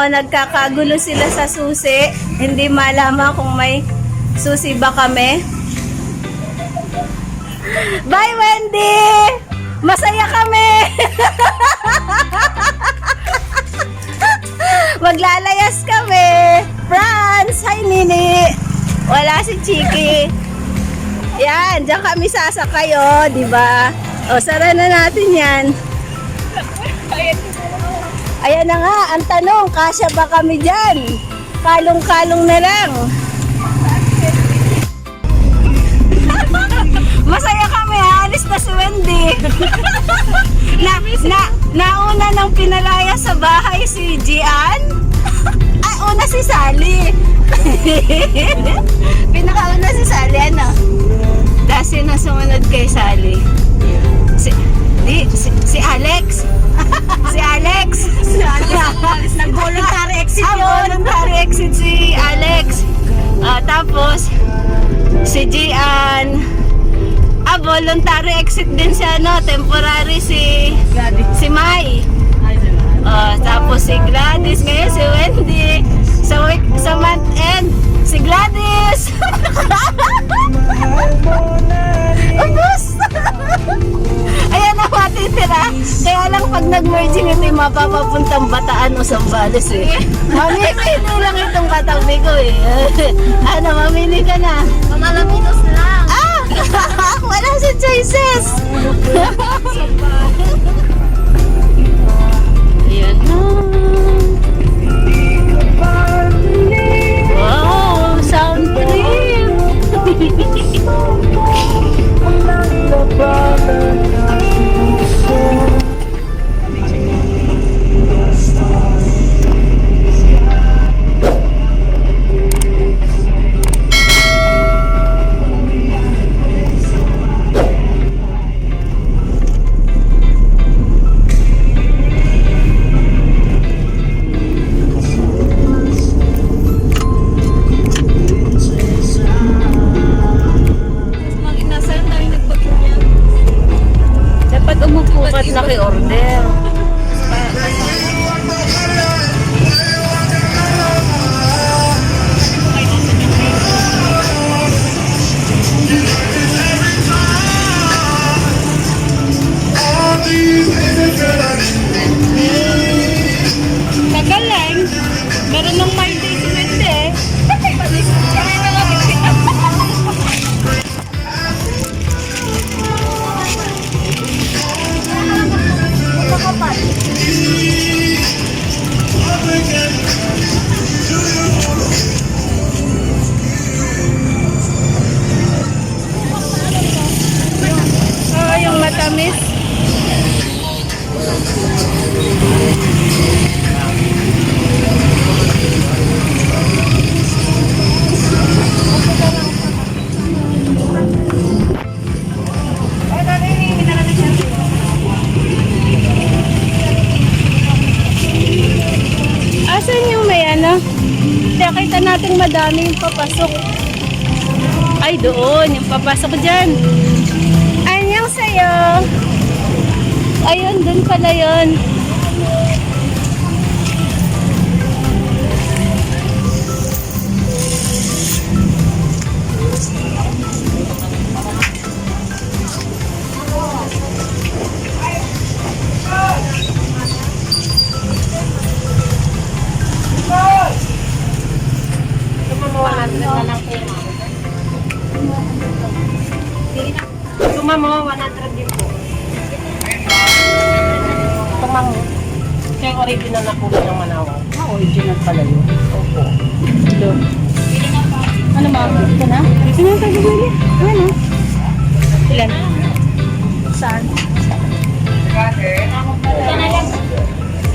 nagkakagulo sila sa susi. Hindi malaman kung may susi ba kami. Bye, Wendy! Masaya kami! Maglalayas kami! Franz! Hi, Nini! Wala si Chiki. Yan, diyan kami sasakay, di ba? O, sara na natin yan. Ayan na nga, ang tanong, kasya ba kami dyan? Kalong-kalong na lang. Masaya kami, alis na si Wendy. Nauna nang pinalaya sa bahay si Gian. Una si Sally. Pinakauna si Sally, ano? Dahil na sumunod kay Sally. Si Alex. Si Alex. Nag-voluntary exit yun. Voluntary exit si Alex. Tapos, si Gian. Voluntary exit din si temporary si Mai. Tapos si Gladys, ngayon si Wendy. Sa month end, si Gladys. Ubus! Ayan ang matitira. Kaya lang pag nag-merging ito yung mapapapuntang Bataan o Zambales Mamimili lang itong katabi ko mamili ka na. Mamalaminos lang. Wala si choices. Ayan na. Wow, sound trip. Naki-order. Magaling. Meron ng my day si Wendy yung matamis. Asan yung may Nakita natin madami yung papasok. Ay, doon. Yung papasok dyan. Anyang sa'yo. Ayun, doon pala yun. Tumamo, 100 din po. Tumamo. Kaya original na po ng Manawa. Original pala yun. Opo. Ito. Ano ba? Ito na? Ito na tayo bili. Ano? Ilan? Saan?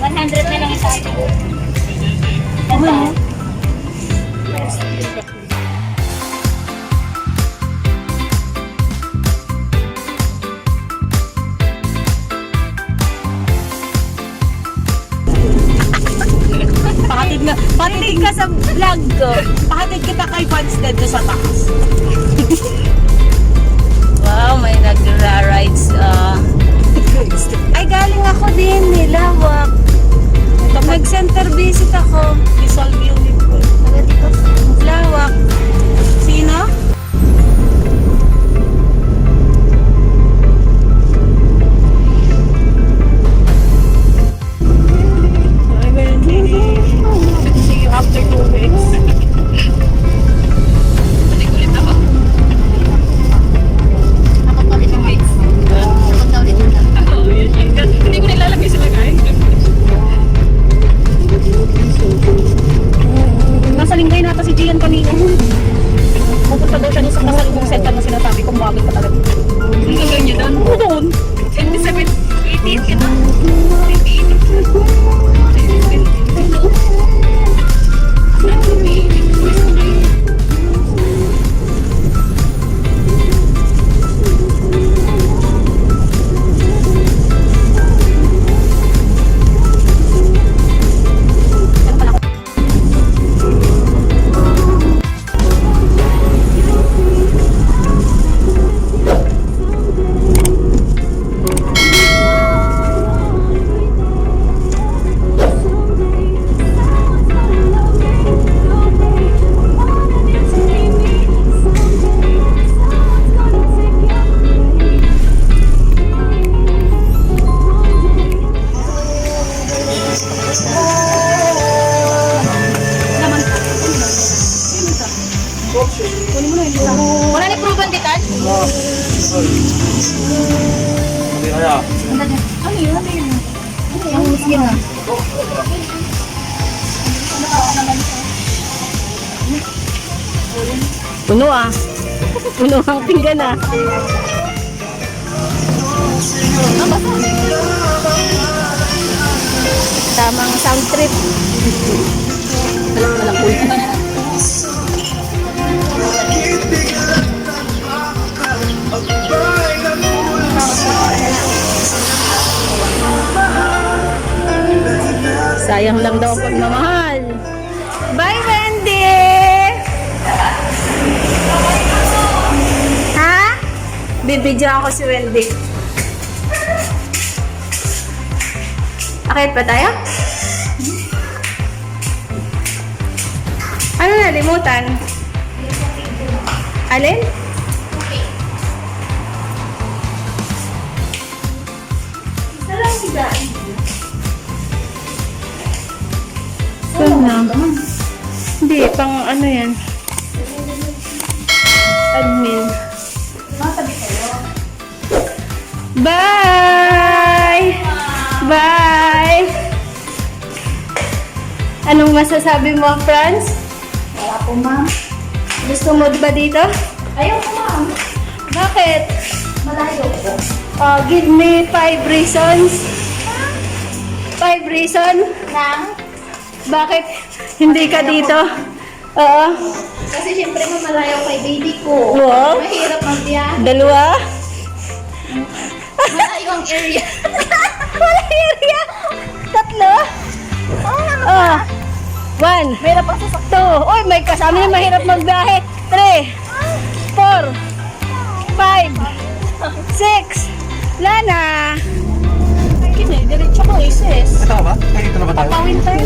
100 na lang isa. Ano? Pakinig ka sa vlog ko. Pahatid kita kay Fansted doon sa taas. Wow, may nagra-rides. Ay, galing ako din. Nilawak. Nag-center visit ako. Resolve unit ko. Lawak. Sino? I will see you after 2 weeks. Ulit ako. Ako pa ulit 2 weeks. Ako pa ulit. Hindi ko nilalagay sa lagay. Nasa linggay nata si Gian kanina. Pupunta daw siya doon sa kasalubong center na sinasabi kong bagay pa talaga. Ang gagawin niyo doon? Ano doon? 27, 18 ka na. Wala ni proven ditan? Ano yun? Ano yun? Ang miskin na. Puno ah. Puno ang pinggan ah. Tamang sound trip. Walang ulit. Sayang lang daw ang pagmamahal. Bye, Wendy! Ha? Bibidyo ako si Wendy. Akit pa tayo? Ano nalimutan? Alin? Isa lang si Daddy. Hindi, pang ano yan? Admin. Bye! Bye! Anong masasabi mo, Franz? Wala po, ma'am. Gusto mo ba dito? Ayaw po, ma'am. Bakit? Malayo po. Give me 5 reasons. 5 reasons? Nang? Bakit hindi ka dito? Oo. Kasi syempre malayo kay baby ko. Wow. Mahirap magbiyahe. Dalawa? Malayo ang area. Wala area. Tatlo? Oh. 1. Mahirap ang sasakyan. 2. Uy, may kasama na mahirap magbiyahe. 3. 4. 5. 6. Lana. Kini, diretso ko isis. Ito ba? Ay, ito na ba tayo? Pawin tayo.